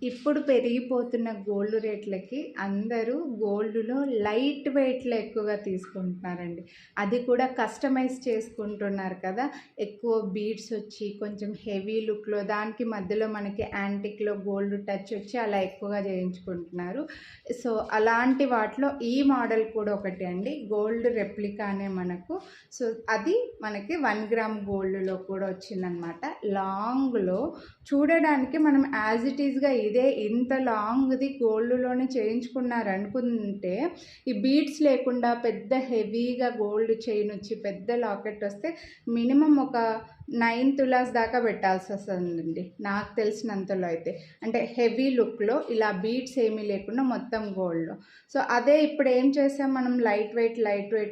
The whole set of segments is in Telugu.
ఇప్పుడు పెరిగిపోతున్న గోల్డ్ రేట్లకి అందరూ గోల్డ్‌లో లైట్ వెయిట్‌లో ఎక్కువగా తీసుకుంటున్నారండి. అది కూడా కస్టమైజ్ చేసుకుంటున్నారు కదా! ఎక్కువ బీడ్స్ వచ్చి కొంచెం హెవీ లుక్‌లో దానికి మధ్యలో మనకి యాంటిక్‌లో గోల్డ్ టచ్ వచ్చి అలా ఎక్కువగా చేయించుకుంటున్నారు. సో, అలాంటి వాటిలో ఈ మోడల్ కూడా ఒకటి అండి. గోల్డ్ రెప్లికానే మనకు. సో, అది మనకి 1 గ్రామ్ గోల్డ్‌లో కూడా వచ్చిందనమాట. లాంగ్‌లో చూడడానికి మనం యాజ్ ఇట్ ఈస్‌గా ఇదే ఇంత లాంగ్‌ది గోల్డ్‌లోనే చేయించుకున్నారనుకుంటే, ఈ బీడ్స్ లేకుండా పెద్ద హెవీగా గోల్డ్ చైన్ వచ్చి పెద్ద లాకెట్ వస్తే మినిమమ్ ఒక 9 తులాస్ దాకా పెట్టాల్సొస్తుందండి. నాకు తెలిసినంతలో అయితే. అంటే హెవీ లుక్‌లో ఇలా బీడ్స్ ఏమీ లేకుండా మొత్తం గోల్డ్‌లో. సో, అదే ఇప్పుడు ఏం చేసాం మనం లైట్ వెయిట్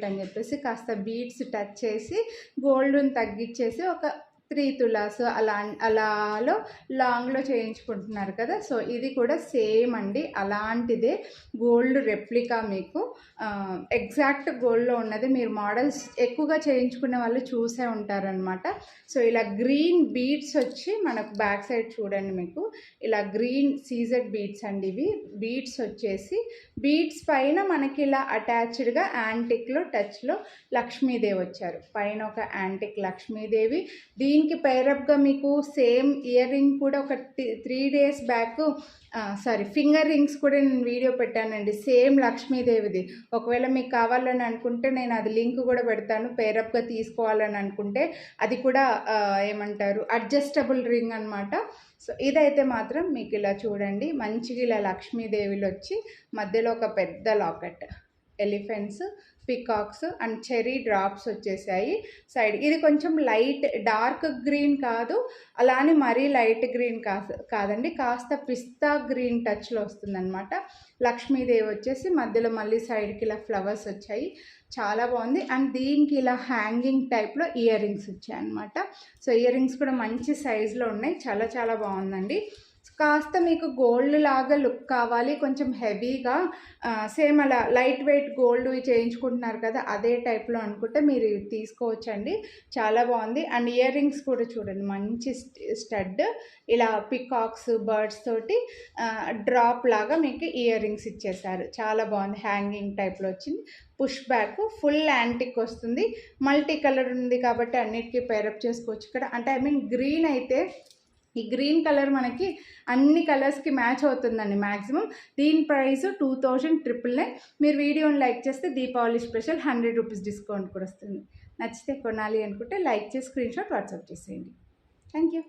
అని చెప్పేసి కాస్త బీడ్స్ టచ్ చేసి గోల్డ్‌ని తగ్గిచ్చేసి ఒక 3 తులాస్ అలాలో లాంగ్‌లో చేయించుకుంటున్నారు కదా! సో, ఇది కూడా సేమ్ అండి. అలాంటిదే గోల్డ్ రెప్లికా మీకు ఎగ్జాక్ట్ గోల్డ్‌లో ఉన్నది మీరు మోడల్స్ ఎక్కువగా చేయించుకునే వాళ్ళు చూసే ఉంటారనమాట. సో, ఇలా గ్రీన్ బీడ్స్ వచ్చి మనకు బ్యాక్ సైడ్ చూడండి మీకు. ఇలా గ్రీన్ సీజెడ్ బీడ్స్ అండి ఇవి. బీడ్స్ వచ్చేసి బీడ్స్ పైన మనకి ఇలా అటాచ్డ్‌గా యాంటిక్‌లో టచ్‌లో లక్ష్మీదేవి వచ్చారు. పైన ఒక యాంటిక్ లక్ష్మీదేవి. దీనికి పైరప్‌గా మీకు సేమ్ ఇయర్ రింగ్ కూడా ఒక 3 డేస్ బ్యాక్ ఫింగర్ రింగ్స్ కూడా నేను వీడియో పెట్టానండి. సేమ్ లక్ష్మీదేవిది. ఒకవేళ మీకు కావాలని అనుకుంటే నేను అది లింక్ కూడా పెడతాను. పైరప్‌గా తీసుకోవాలని అనుకుంటే అది కూడా ఏమంటారు అడ్జస్టబుల్ రింగ్ అనమాట. సో, ఇదైతే మాత్రం మీకు ఇలా చూడండి. మంచిగా ఇలా లక్ష్మీదేవిలో వచ్చి మధ్యలో ఒక పెద్ద locket. Elephants, peacocks and cherry drops వచ్చేసాయి సైడ్. ఇది కొంచెం లైట్ డార్క్ గ్రీన్ కాదు, అలానే మరీ లైట్ గ్రీన్ కాదండి. కాస్త పిస్తా గ్రీన్ టచ్లో వస్తుందన్నమాట. లక్ష్మీదేవి వచ్చేసి మధ్యలో మళ్ళీ సైడ్కి ఇలా ఫ్లవర్స్ వచ్చాయి. చాలా బాగుంది. అండ్ దీనికి ఇలా హ్యాంగింగ్ టైప్లో ఇయర్ రింగ్స్ వచ్చాయన్నమాట. సో, ఇయర్ రింగ్స్ కూడా మంచి సైజులో ఉన్నాయి. చాలా చాలా బాగుందండి. కాస్త మీకు గోల్డ్ లాగా లుక్ కావాలి, కొంచెం హెవీగా సేమ్ అలా లైట్ వెయిట్ గోల్డ్ చేయించుకుంటున్నారు కదా, అదే టైప్లో అనుకుంటే మీరు తీసుకోవచ్చండి. చాలా బాగుంది. అండ్ ఇయర్ రింగ్స్ కూడా చూడండి మంచి స్టడ్ ఇలా పికాక్స్ బర్డ్స్ తోటి డ్రాప్ లాగా మీకు ఇయర్ రింగ్స్ ఇచ్చేసారు. చాలా బాగుంది. హ్యాంగింగ్ టైప్లో వచ్చింది. పుష్ బ్యాక్ ఫుల్ యాంటిక్ వస్తుంది. మల్టీ కలర్ ఉంది కాబట్టి అన్నిటికీ పేరప్ చేసుకోవచ్చు ఇక్కడ. అంటే ఐ మీన్ గ్రీన్ అయితే ఈ గ్రీన్ కలర్ మనకి అన్ని కలర్స్కి మ్యాచ్ అవుతుందండి మ్యాక్సిమం. దీని ప్రైస్ 2099. మీరు వీడియోని లైక్ చేస్తే దీపావళి స్పెషల్ 100 రూపీస్ డిస్కౌంట్ కూడా వస్తుంది. నచ్చితే కొనాలి అనుకుంటే లైక్ చేసి స్క్రీన్ షాట్ వాట్సాప్ చేసేయండి. Thank you.